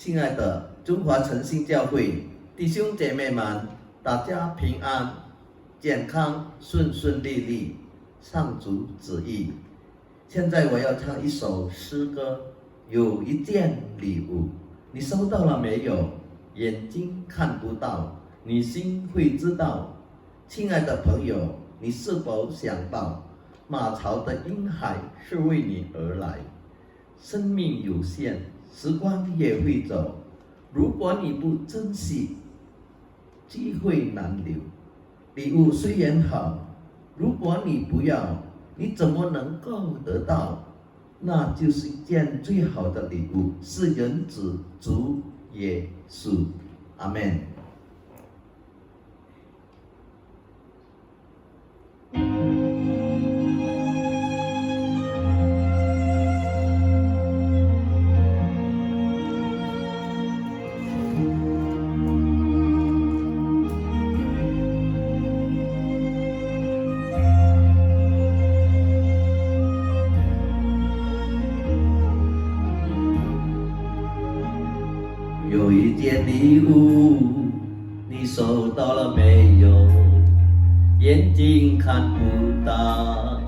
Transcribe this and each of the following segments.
亲爱的中华诚信教会弟兄姐妹们，大家平安、健康、顺顺利利，上主旨意。现在我要唱一首诗歌，有一件礼物，你收到了没有？眼睛看不到，你心会知道。亲爱的朋友，你是否想到，马槽的婴孩是为你而来？生命有限，时光也会走，如果你不珍惜，机会难留。礼物虽然好，如果你不要，你怎么能够得到？那就是一件最好的礼物，是人子主耶稣。阿们。有一件礼物，你收到了没有？眼睛看不到，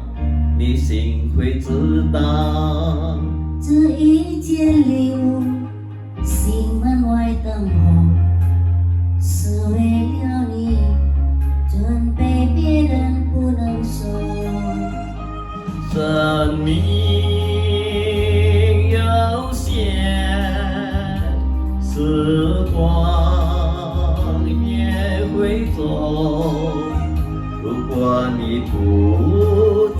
你心会知道。这一件礼物，心门外等候，是为了你，准备别人不能收。生命有限，时光也会走，如果你不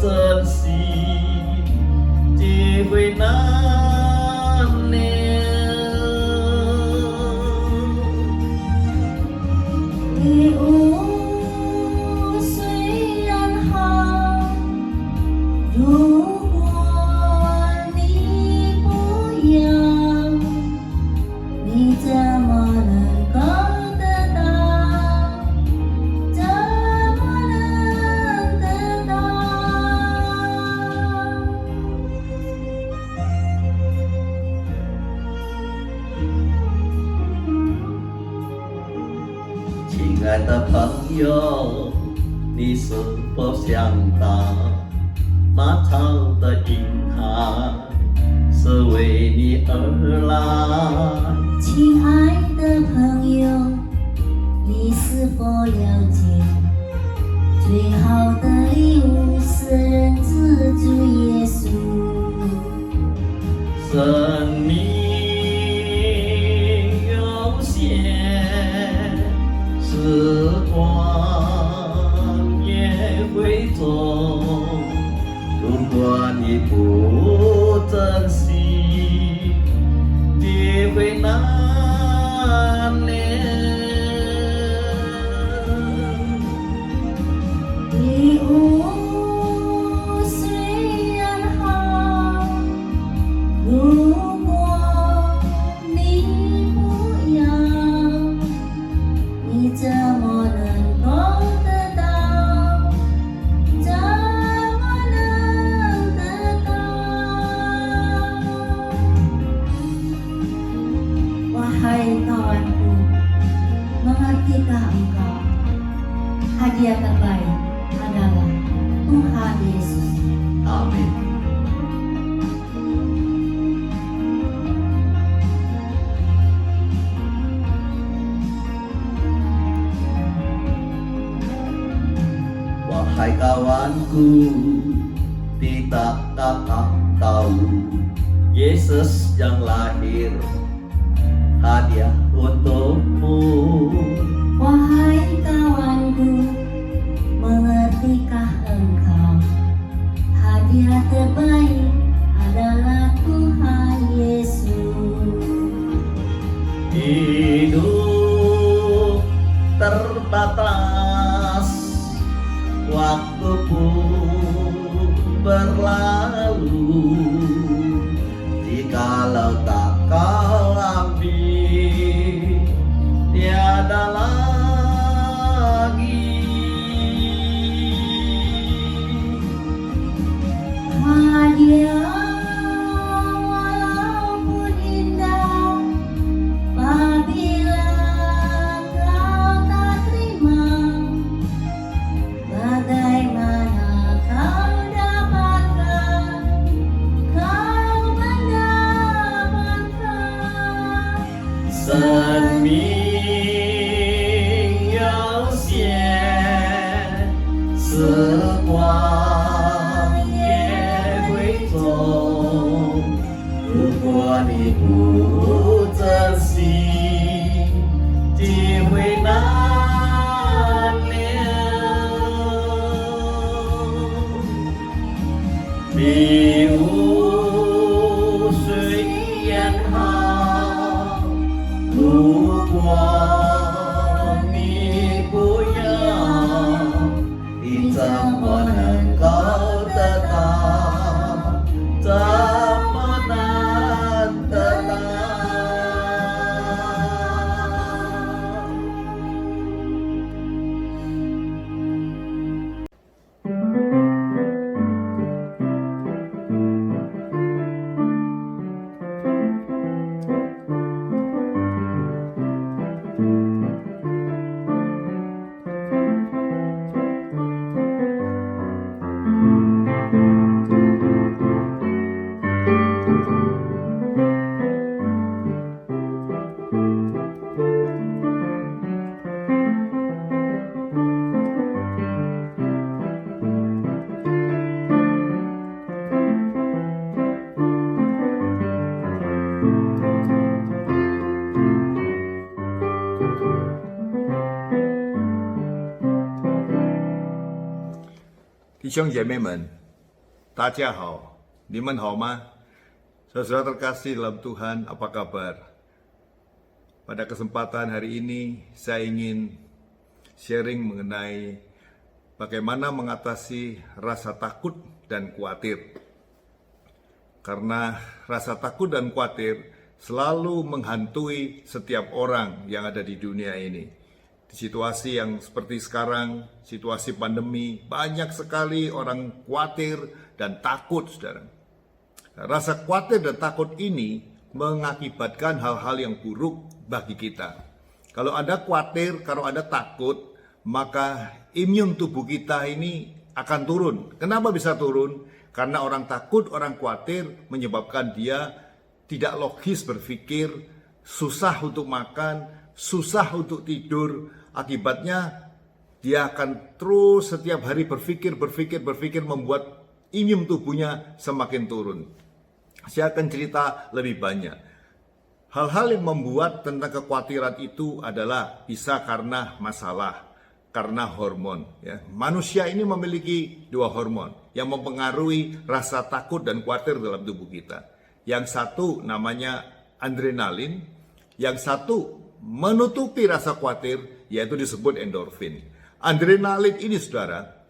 珍惜，机会难留。礼物虽然好，如果你不要，你怎么能够得到？怎么能得到？亲爱的朋友，你是否想到，马槽的婴孩是为你而来？亲爱的朋友，你是否了解，最好的礼物是人子主耶稣？生命有限，时光也会走，如果你不珍惜，机会难留。礼物虽然好，如果你不要，你怎么能够得到？怎么能得到？Wahai kawanku, mengertikah engkau? Hadiah terbaik adalah Tuhan Yesus. 阿门。Wahai kawanku, tidakkah tahu Yesus yang lahir hadiah untukmu? Wahai kawanku, mengertikah engkau? Hadiah terbaik adalah Tuhan Yesus. Hidup terbatas, waktu pun berlalu, jikalau tak kau ambil, tiada lagi. Hadiah walaupun indah 比雾水烟好，如果你不要，你怎么能够得到？怎么能得到？弟兄姐妹们，大家好，你们好吗? Saudara terkasih dalam Tuhan, apa kabar? Pada kesempatan hari ini, saya ingin sharing mengenai bagaimana mengatasi rasa takut dan khawatir. Karena rasa takut dan khawatir selalu menghantui setiap orang yang ada di dunia ini. Di situasi yang seperti sekarang, situasi pandemi, banyak sekali orang khawatir dan takut, saudara. Rasa khawatir dan takut ini mengakibatkan hal-hal yang buruk bagi kita. Kalau Anda khawatir, kalau Anda takut, maka imun tubuh kita ini akan turun. Kenapa bisa turun? Karena orang takut, orang khawatir menyebabkan dia tidak logis berpikir, susah untuk makan, susah untuk tidur. Akibatnya dia akan terus setiap hari berpikir membuat imun tubuhnya semakin turun. Saya akan cerita lebih banyak. Hal-hal yang membuat tentang kekhawatiran itu adalah bisa karena masalah, karena hormon. Ya. Manusia ini memiliki dua hormon yang mempengaruhi rasa takut dan khawatir dalam tubuh kita. Yang satu namanya adrenalin, yang satu menutupi rasa khawatir, yaitu disebut endorfin. Adrenalin ini, saudara,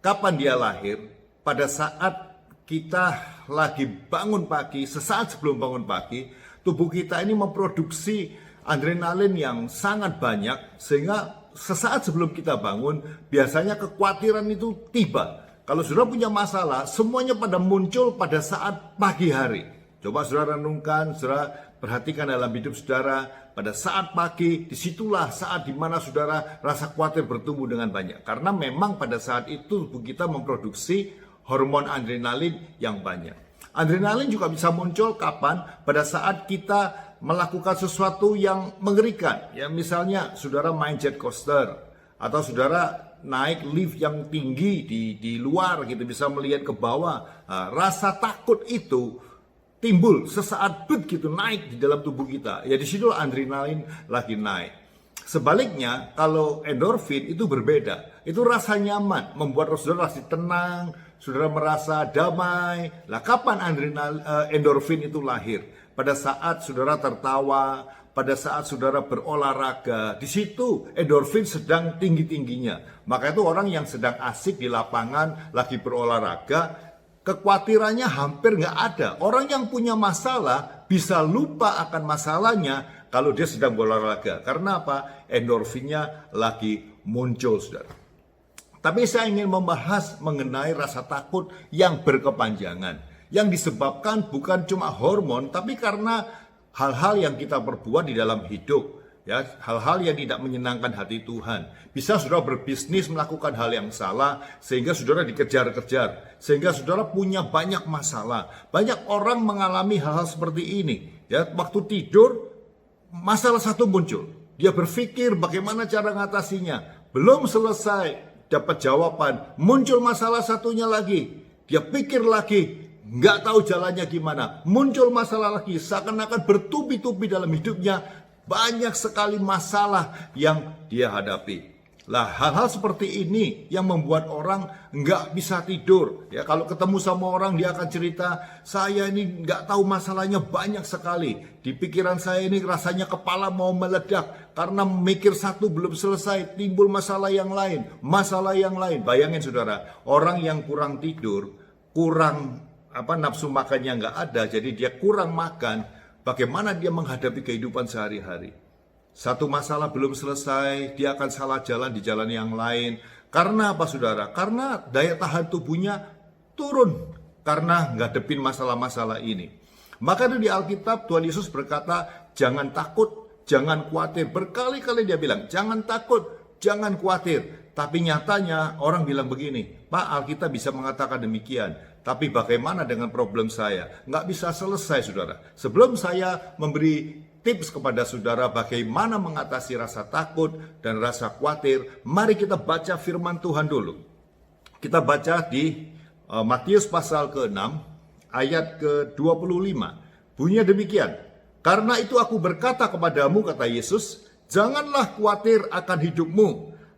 kapan dia lahir? Pada saat kita lagi bangun pagi, sesaat sebelum bangun pagi, tubuh kita ini memproduksi adrenalin yang sangat banyak, sehingga sesaat sebelum kita bangun, biasanya kekhawatiran itu tiba. Kalau saudara punya masalah, semuanya pada muncul pada saat pagi hari. Coba saudara renungkan, saudara perhatikan dalam hidup saudara, pada saat pagi, disitulah saat dimana saudara rasa khawatir bertumbuh dengan banyak. Karena memang pada saat itu tubuh kita memproduksi hormon adrenalin yang banyak. Adrenalin juga bisa muncul kapan? Pada saat kita melakukan sesuatu yang mengerikan. Ya, misalnya saudara main jet coaster, atau saudara naik lift yang tinggi di luar gitu, bisa melihat ke bawah. Nah, rasa takut itu timbul sesaat begitu naik di dalam tubuh kita. Ya di situ adrenalin lagi naik. Sebaliknya kalau endorfin itu berbeda. Itu rasa nyaman, membuat saudara rasa tenang, saudara merasa damai. Lah kapan endorfin itu lahir? Pada saat saudara tertawa, pada saat saudara berolahraga. Di situ endorfin sedang tinggi-tingginya. Maka itu orang yang sedang asik di lapangan lagi berolahraga, kekhawatirannya hampir nggak ada. Orang yang punya masalah bisa lupa akan masalahnya kalau dia sedang berolahraga. Karena apa? Endorfinnya lagi muncul, saudara. Tapi saya ingin membahas mengenai rasa takut yang berkepanjangan. Yang disebabkan bukan cuma hormon, tapi karena hal-hal yang kita perbuat di dalam hidup. Ya, hal-hal yang tidak menyenangkan hati Tuhan. Bisa saudara berbisnis melakukan hal yang salah sehingga saudara dikejar-kejar, sehingga saudara punya banyak masalah. Banyak orang mengalami hal-hal seperti ini. Ya, waktu tidur masalah satu muncul. Dia berpikir bagaimana cara mengatasinya. Belum selesai dapat jawaban, muncul masalah satunya lagi. Dia pikir lagi, nggak tahu jalannya gimana. Muncul masalah lagi, seakan-akan bertubi-tubi dalam hidupnya. Banyak sekali masalah yang dia hadapi. Lah, hal-hal seperti ini yang membuat orang nggak bisa tidur. Ya, kalau ketemu sama orang dia akan cerita, saya ini nggak tahu masalahnya banyak sekali. Di pikiran saya ini rasanya kepala mau meledak karena mikir satu belum selesai, timbul masalah yang lain, masalah yang lain. Bayangin saudara, orang yang kurang tidur, kurang nafsu makannya nggak ada, jadi dia kurang makan. Bagaimana dia menghadapi kehidupan sehari-hari? Satu masalah belum selesai, dia akan salah jalan di jalan yang lain. Karena apa saudara? Karena daya tahan tubuhnya turun. Karena ngadepin masalah-masalah ini. Maka di Alkitab Tuhan Yesus berkata, jangan takut, jangan khawatir. Berkali-kali dia bilang, jangan takut, jangan khawatir. Tapi nyatanya orang bilang begini, Pak, Alkitab bisa mengatakan demikian. Tapi bagaimana dengan problem saya? Nggak bisa selesai saudara. Sebelum saya memberi tips kepada saudara bagaimana mengatasi rasa takut dan rasa khawatir, mari kita baca firman Tuhan dulu. Kita baca di Matius pasal ke-6 ayat ke-25. Bunyinya demikian. Karena itu aku berkata kepadamu, kata Yesus, janganlah khawatir akan hidupmu,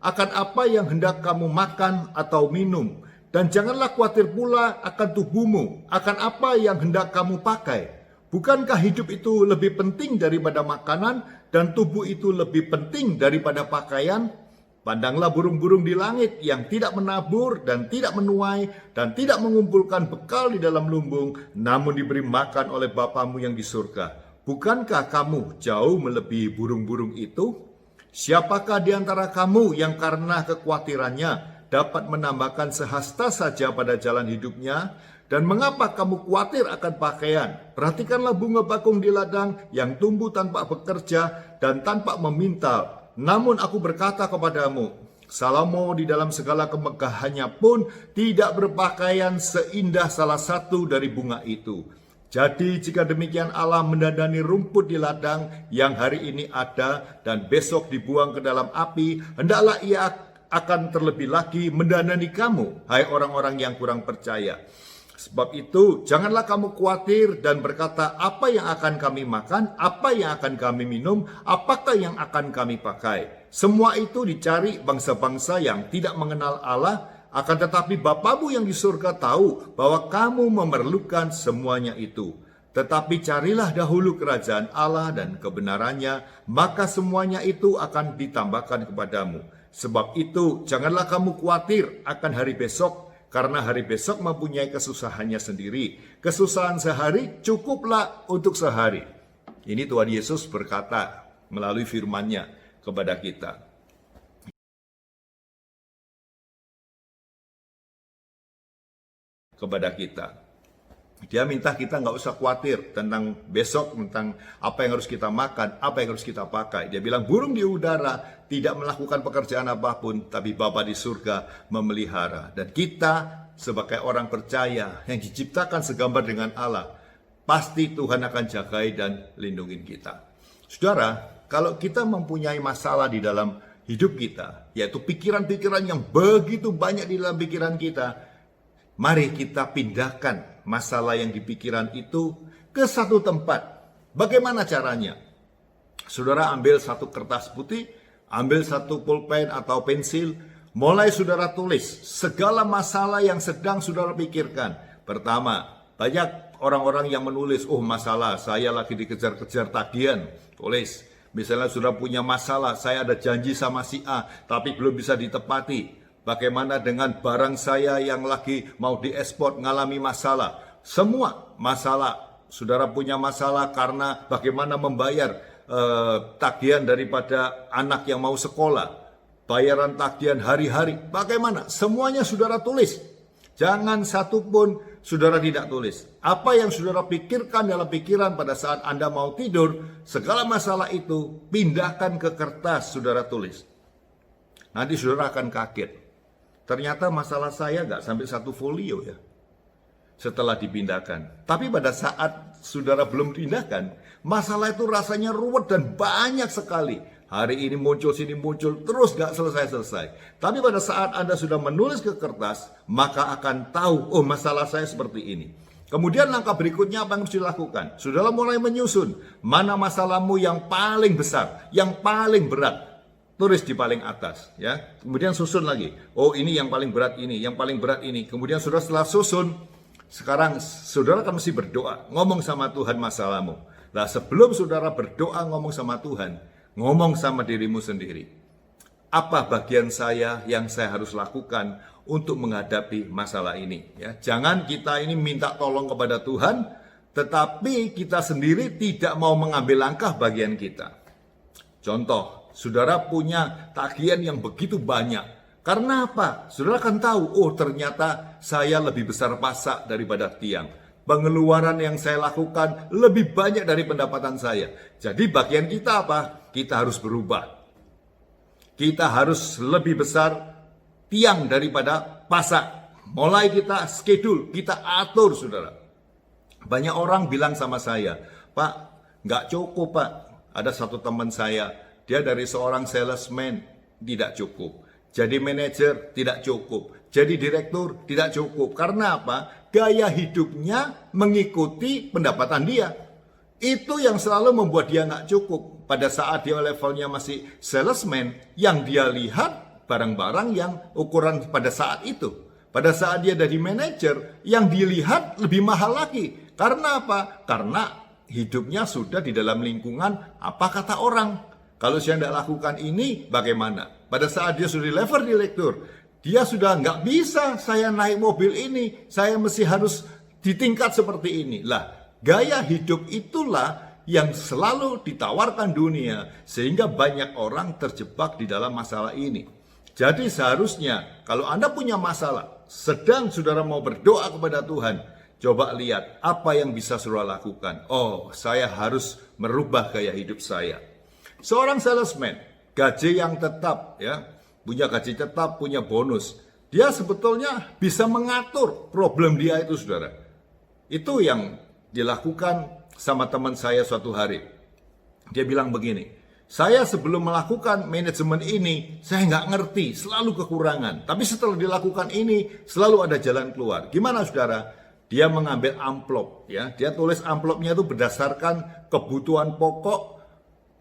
akan apa yang hendak kamu makan atau minum, dan janganlah khawatir pula akan tubuhmu, akan apa yang hendak kamu pakai. Bukankah hidup itu lebih penting daripada makanan dan tubuh itu lebih penting daripada pakaian? Pandanglah burung-burung di langit yang tidak menabur dan tidak menuai dan tidak mengumpulkan bekal di dalam lumbung, namun diberi makan oleh Bapamu yang di surga. Bukankah kamu jauh melebihi burung-burung itu? Siapakah di antara kamu yang karena kekhawatirannya dapat menambahkan sehasta saja pada jalan hidupnya? Dan mengapa kamu khawatir akan pakaian? Perhatikanlah bunga bakung di ladang yang tumbuh tanpa bekerja dan tanpa memintal. Namun aku berkata kepadamu, Salomo di dalam segala kemegahannya pun tidak berpakaian seindah salah satu dari bunga itu. Jadi jika demikian Allah mendandani rumput di ladang yang hari ini ada dan besok dibuang ke dalam api, hendaklah ia akan terlebih lagi mendandani kamu, hai orang-orang yang kurang percaya. Sebab itu, janganlah kamu khawatir dan berkata, apa yang akan kami makan, apa yang akan kami minum, apakah yang akan kami pakai. Semua itu dicari bangsa-bangsa yang tidak mengenal Allah, akan tetapi Bapamu yang di surga tahu bahwa kamu memerlukan semuanya itu. Tetapi carilah dahulu kerajaan Allah dan kebenarannya, maka semuanya itu akan ditambahkan kepadamu. Sebab itu, janganlah kamu khawatir akan hari besok, karena hari besok mempunyai kesusahannya sendiri. Kesusahan sehari cukuplah untuk sehari. Ini Tuhan Yesus berkata melalui firman-Nya kepada kita. Dia minta kita nggak usah khawatir tentang besok, tentang apa yang harus kita makan, apa yang harus kita pakai. Dia bilang burung di udara tidak melakukan pekerjaan apapun, tapi Bapa di surga memelihara. Dan kita sebagai orang percaya yang diciptakan segambar dengan Allah, pasti Tuhan akan jagai dan lindungi kita. Saudara, kalau kita mempunyai masalah di dalam hidup kita, yaitu pikiran-pikiran yang begitu banyak di dalam pikiran kita, mari kita pindahkan masalah yang di pikiran itu ke satu tempat. Bagaimana caranya? Saudara ambil satu kertas putih, ambil satu pulpen atau pensil, mulai saudara tulis segala masalah yang sedang saudara pikirkan. Pertama, banyak orang-orang yang menulis, masalah saya lagi dikejar-kejar tagihan. Tulis, misalnya saudara punya masalah, saya ada janji sama si A, tapi belum bisa ditepati. Bagaimana dengan barang saya yang lagi mau diekspor ngalami masalah? Semua masalah. Saudara punya masalah karena bagaimana membayar tagihan daripada anak yang mau sekolah. Bayaran tagihan hari-hari. Bagaimana? Semuanya saudara tulis. Jangan satu pun saudara tidak tulis. Apa yang saudara pikirkan dalam pikiran pada saat Anda mau tidur, segala masalah itu pindahkan ke kertas saudara tulis. Nanti saudara akan kaget. Ternyata masalah saya nggak sampai satu folio ya setelah dipindahkan. Tapi pada saat saudara belum pindahkan, masalah itu rasanya ruwet dan banyak sekali. Hari ini muncul, sini muncul, terus nggak selesai-selesai. Tapi pada saat Anda sudah menulis ke kertas, maka akan tahu, masalah saya seperti ini. Kemudian langkah berikutnya apa yang harus dilakukan? Saudara mulai menyusun mana masalahmu yang paling besar, yang paling berat. tulis di paling atas, ya. Kemudian susun lagi. Oh, ini yang paling berat ini, yang paling berat ini. Kemudian saudara setelah susun, sekarang saudara kan mesti berdoa, ngomong sama Tuhan masalahmu. Nah, sebelum saudara berdoa ngomong sama Tuhan, ngomong sama dirimu sendiri. Apa bagian saya yang saya harus lakukan untuk menghadapi masalah ini? Ya, jangan kita ini minta tolong kepada Tuhan, tetapi kita sendiri tidak mau mengambil langkah bagian kita. Contoh, saudara punya tagihan yang begitu banyak. Karena apa? Saudara kan tahu, oh ternyata saya lebih besar pasak daripada tiang. Pengeluaran yang saya lakukan lebih banyak dari pendapatan saya. Jadi bagian kita apa? Kita harus berubah. Kita harus lebih besar tiang daripada pasak. Mulai kita schedule, kita atur, saudara. Banyak orang bilang sama saya, Pak, nggak cukup Pak. Ada satu teman saya, dia dari seorang salesman, tidak cukup. Jadi manajer, tidak cukup. Jadi direktur, tidak cukup. Karena apa? Gaya hidupnya mengikuti pendapatan dia. Itu yang selalu membuat dia nggak cukup. Pada saat dia levelnya masih salesman, yang dia lihat barang-barang yang ukuran pada saat itu. Pada saat dia jadi manajer, yang dilihat lebih mahal lagi. Karena apa? Karena hidupnya sudah di dalam lingkungan apa kata orang. Kalau saya tidak lakukan ini, bagaimana? Pada saat dia sudah di level direktur, dia sudah nggak bisa saya naik mobil ini, saya mesti harus di tingkat seperti ini. Lah, gaya hidup itulah yang selalu ditawarkan dunia, sehingga banyak orang terjebak di dalam masalah ini. Jadi seharusnya, kalau Anda punya masalah, sedang saudara mau berdoa kepada Tuhan, coba lihat apa yang bisa saudara lakukan. Oh, saya harus merubah gaya hidup saya. Seorang salesman, gaji yang tetap, ya, punya gaji tetap, punya bonus. Dia sebetulnya bisa mengatur problem dia itu, saudara. Itu yang dilakukan sama teman saya suatu hari. Dia bilang begini, saya sebelum melakukan manajemen ini, saya nggak ngerti, selalu kekurangan. Tapi setelah dilakukan ini, selalu ada jalan keluar. Gimana, saudara? Dia mengambil amplop, ya. Dia tulis amplopnya itu berdasarkan kebutuhan pokok,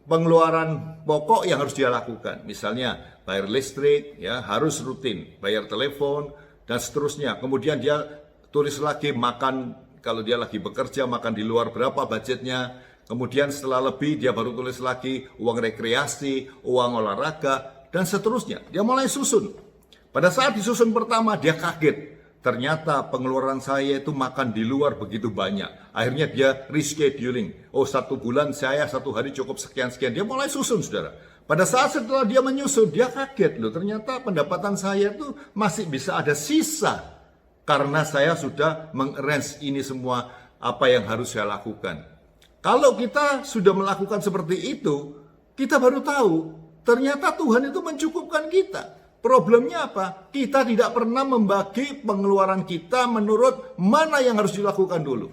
pengeluaran pokok yang harus dia lakukan. Misalnya bayar listrik, ya harus rutin, bayar telepon dan seterusnya. Kemudian dia tulis lagi makan, kalau dia lagi bekerja makan di luar berapa budgetnya. Kemudian setelah lebih dia baru tulis lagi uang rekreasi, uang olahraga dan seterusnya. Dia mulai susun. Pada saat disusun pertama dia kaget. Ternyata pengeluaran saya itu makan di luar begitu banyak. Akhirnya dia rescheduling. Oh, 1 bulan saya 1 hari cukup sekian-sekian. Dia mulai susun, saudara. Pada saat setelah dia menyusun, dia kaget loh. Ternyata pendapatan saya itu masih bisa ada sisa. Karena saya sudah mengarrange ini semua apa yang harus saya lakukan. Kalau kita sudah melakukan seperti itu, kita baru tahu. Ternyata Tuhan itu mencukupkan kita. Problemnya apa? Kita tidak pernah membagi pengeluaran kita menurut mana yang harus dilakukan dulu.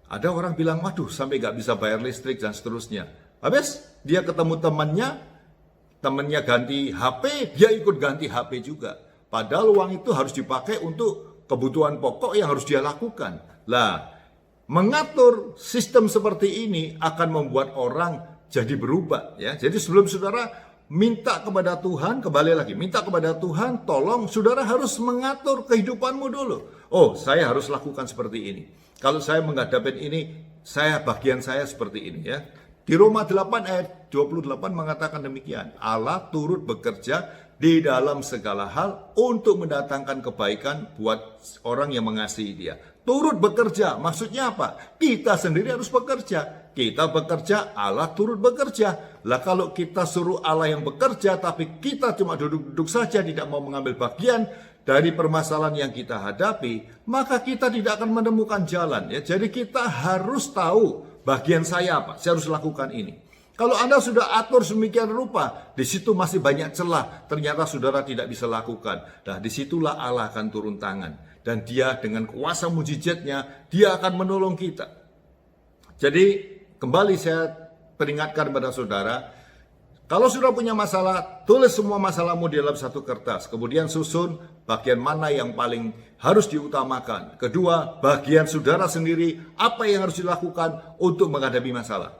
Ada orang bilang, waduh sampai gak bisa bayar listrik dan seterusnya. Habis dia ketemu temannya ganti HP, dia ikut ganti HP juga. Padahal uang itu harus dipakai untuk kebutuhan pokok yang harus dia lakukan. Lah, mengatur sistem seperti ini akan membuat orang jadi berubah. Ya. Jadi sebelum saudara minta kepada Tuhan, kembali lagi, minta kepada Tuhan, tolong saudara harus mengatur kehidupanmu dulu. Oh, saya harus lakukan seperti ini. Kalau saya menghadapi ini, bagian saya seperti ini ya. Di Roma 8 ayat 28 mengatakan demikian. Allah turut bekerja di dalam segala hal untuk mendatangkan kebaikan buat orang yang mengasihi dia. Turut bekerja, maksudnya apa? Kita sendiri harus bekerja. Kita bekerja, Allah turut bekerja. Lah kalau kita suruh Allah yang bekerja, tapi kita cuma duduk-duduk saja, tidak mau mengambil bagian dari permasalahan yang kita hadapi, maka kita tidak akan menemukan jalan. Ya. Jadi kita harus tahu bagian saya apa, saya harus lakukan ini. Kalau Anda sudah atur sedemikian rupa, di situ masih banyak celah, ternyata saudara tidak bisa lakukan. Nah, disitulah Allah akan turun tangan. Dan dia dengan kuasa mujizatnya, dia akan menolong kita. Jadi, kembali saya peringatkan kepada saudara, kalau sudah punya masalah, tulis semua masalahmu di dalam satu kertas. Kemudian susun bagian mana yang paling harus diutamakan. Kedua, bagian saudara sendiri, apa yang harus dilakukan untuk menghadapi masalah.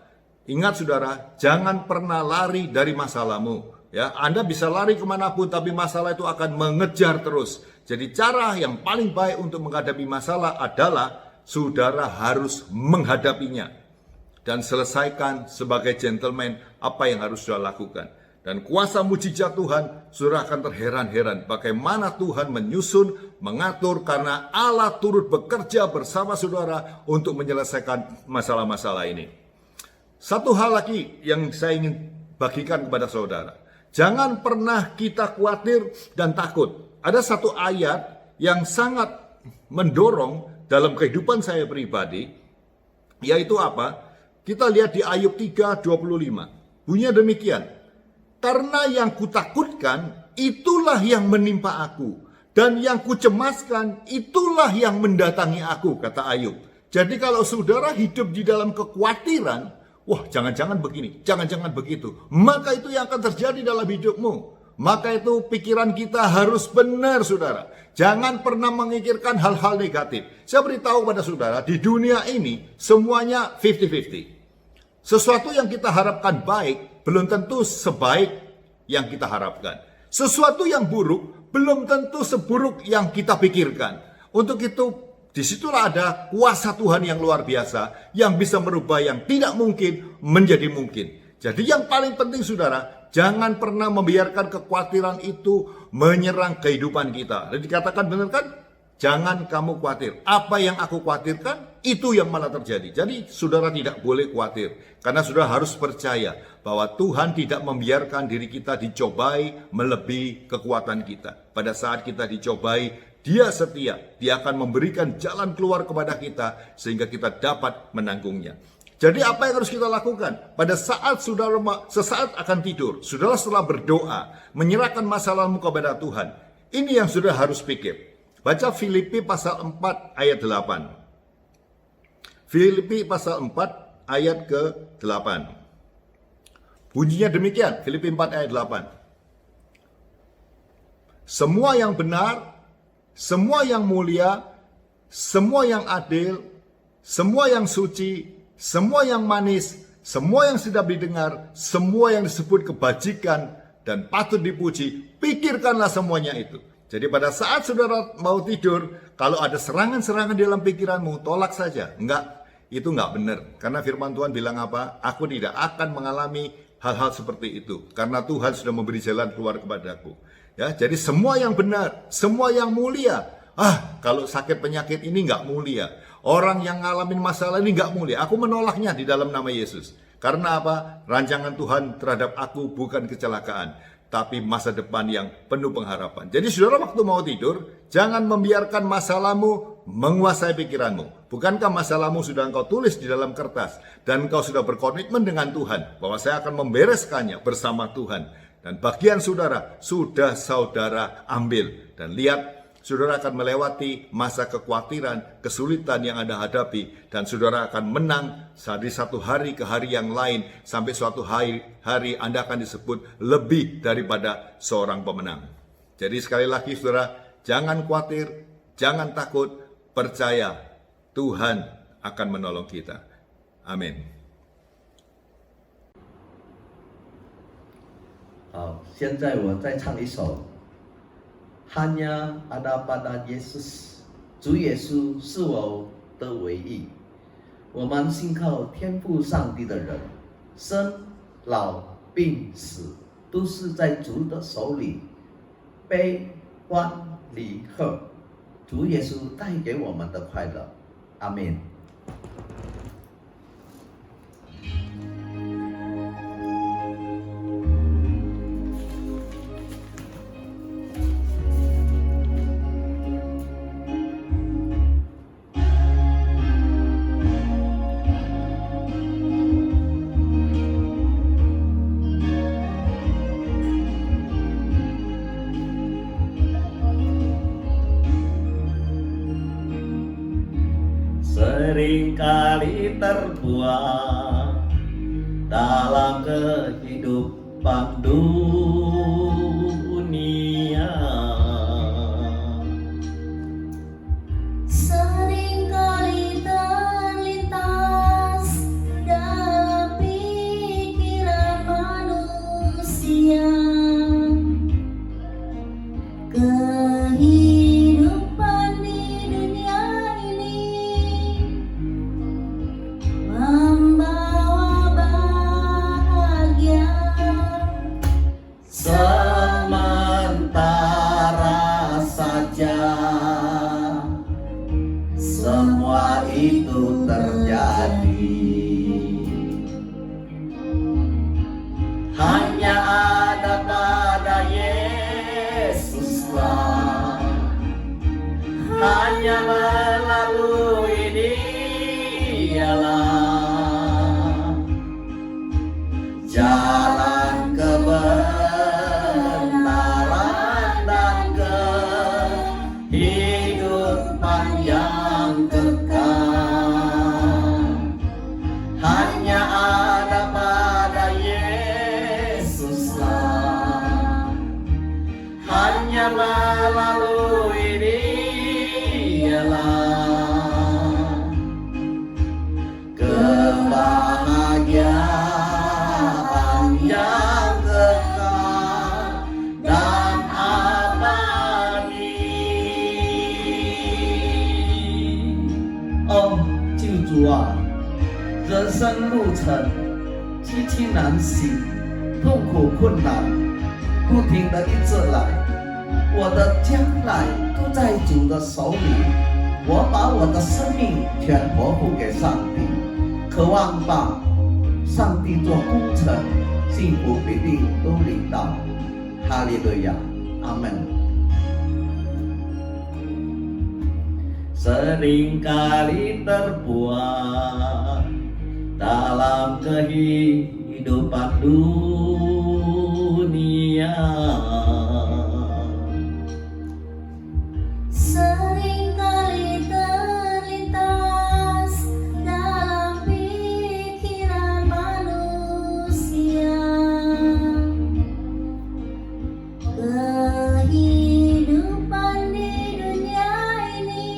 Ingat saudara, jangan pernah lari dari masalahmu. Ya, Anda bisa lari kemanapun, tapi masalah itu akan mengejar terus. Jadi cara yang paling baik untuk menghadapi masalah adalah saudara harus menghadapinya dan selesaikan sebagai gentleman apa yang harus saudara lakukan. Dan kuasa mujizat Tuhan, saudara akan terheran-heran bagaimana Tuhan menyusun, mengatur, karena Allah turut bekerja bersama saudara untuk menyelesaikan masalah-masalah ini. Satu hal lagi yang saya ingin bagikan kepada saudara. Jangan pernah kita khawatir dan takut. Ada satu ayat yang sangat mendorong dalam kehidupan saya pribadi, yaitu apa? Kita lihat di Ayub 3:25. Bunyinya demikian. Karena yang kutakutkan, itulah yang menimpa aku. Dan yang kucemaskan, itulah yang mendatangi aku, kata Ayub. Jadi kalau saudara hidup di dalam kekhawatiran, wah jangan-jangan begini, jangan-jangan begitu, maka itu yang akan terjadi dalam hidupmu. Maka itu pikiran kita harus benar, saudara. Jangan pernah memikirkan hal-hal negatif. Saya beritahu kepada saudara, di dunia ini semuanya 50-50. Sesuatu yang kita harapkan baik, belum tentu sebaik yang kita harapkan. Sesuatu yang buruk, belum tentu seburuk yang kita pikirkan. Untuk itu, disitulah ada kuasa Tuhan yang luar biasa, yang bisa merubah yang tidak mungkin menjadi mungkin. Jadi yang paling penting saudara, jangan pernah membiarkan kekhawatiran itu menyerang kehidupan kita. Dan dikatakan benar kan? Jangan kamu khawatir. Apa yang aku khawatirkan, itu yang malah terjadi. Jadi saudara tidak boleh khawatir. Karena saudara harus percaya bahwa Tuhan tidak membiarkan diri kita dicobai melebihi kekuatan kita. Pada saat kita dicobai, Dia setia. Dia akan memberikan jalan keluar kepada kita sehingga kita dapat menanggungnya. Jadi apa yang harus kita lakukan? Pada saat saudara sesaat akan tidur, saudara setelah berdoa, menyerahkan masalahmu kepada Tuhan. Ini yang saudara harus pikir. Baca Filipi pasal 4 ayat 8. Filipi pasal 4 ayat ke-8. Bunyinya demikian, Filipi 4 ayat 8. Semua yang benar, semua yang mulia, semua yang adil, semua yang suci, semua yang manis, semua yang sedap didengar, semua yang disebut kebajikan dan patut dipuji, pikirkanlah semuanya itu. Jadi pada saat saudara mau tidur, kalau ada serangan-serangan dalam pikiranmu, tolak saja. Enggak, itu enggak benar. Karena firman Tuhan bilang apa? Aku tidak akan mengalami hal-hal seperti itu. Karena Tuhan sudah memberi jalan keluar kepadaku. Ya, jadi semua yang benar, semua yang mulia. Kalau sakit penyakit ini enggak mulia. Orang yang ngalamin masalah ini enggak mulia. Aku menolaknya di dalam nama Yesus. Karena apa? Rancangan Tuhan terhadap aku bukan kecelakaan, tapi masa depan yang penuh pengharapan. Jadi saudara waktu mau tidur, jangan membiarkan masalahmu menguasai pikiranmu. Bukankah masalahmu sudah engkau tulis di dalam kertas, dan engkau sudah berkomitmen dengan Tuhan, bahwa saya akan membereskannya bersama Tuhan. Dan bagian saudara, sudah saudara ambil. Dan lihat, saudara akan melewati masa kekhawatiran, kesulitan yang Anda hadapi, dan saudara akan menang dari satu hari ke hari yang lain, sampai suatu hari Anda akan disebut lebih daripada seorang pemenang. Jadi sekali lagi saudara, jangan khawatir, jangan takut, percaya Tuhan akan menolong kita. Amin. 好，现在我再唱一首。Hanya ada pada Yesus， 主耶稣是我的唯一。我们信靠天父上帝的人，生老病死都是在主的手里，悲欢离合，主耶稣带给我们的快乐。阿门。Seringkali terbuang dalam kehidupan dunia, Seringkali terlintas dalam pikiran manusia. semua itu terjadi. Hanya ada pada Yesuslah, hanya melalui Dialah jalan kebenaran dan kehidupan yang kekal. Hanya ada pada Yesuslah, hanya melalui Dialah kebahagiaan yang kekal dan abadi.哦，救主啊，人生路程崎岖难行，痛苦困难不停的一直来，我的将来都在主的手里，我把我的生命全托付给上帝，渴望把上帝做工程，幸福必定都领到。哈利路亚，阿门。Seringkali terbuat dalam kehidupan dunia, Seringkali terlintas dalam pikiran manusia, kehidupan di dunia ini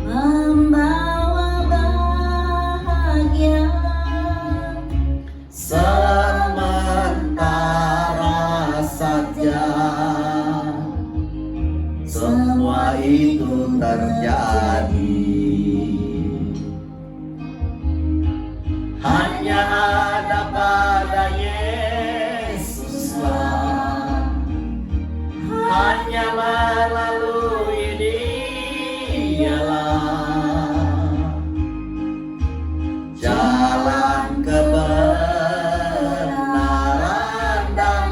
membawa bahagia sementara saja. Semua itu terjadi. Hanya ada pada Yesuslah, hanya melalui Dialah jalan kebenaran dan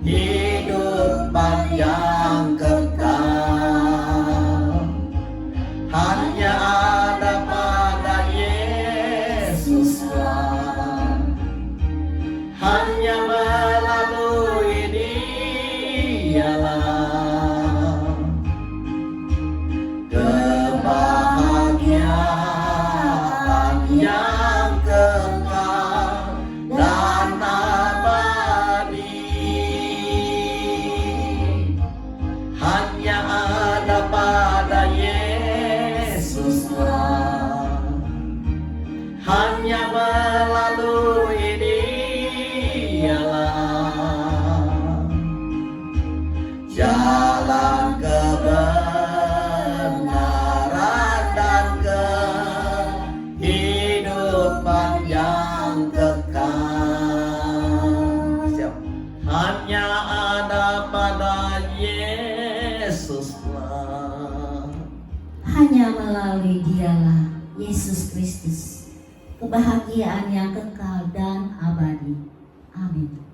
kehidupan yang kekal. Hanya ada pada Yesuslah, hanya melalui Dialah kebahagiaan yang kekal dan abadi. Hanya ada pada Yesuslah, hanya melalui Dialah jalan kebenaran dan kehidupan yang kekal. Siap. Hanya ada pada Yesuslah, hanya melalui Dialah, Yesus Kristus, kebahagiaan yang kekal dan abadi. Amin.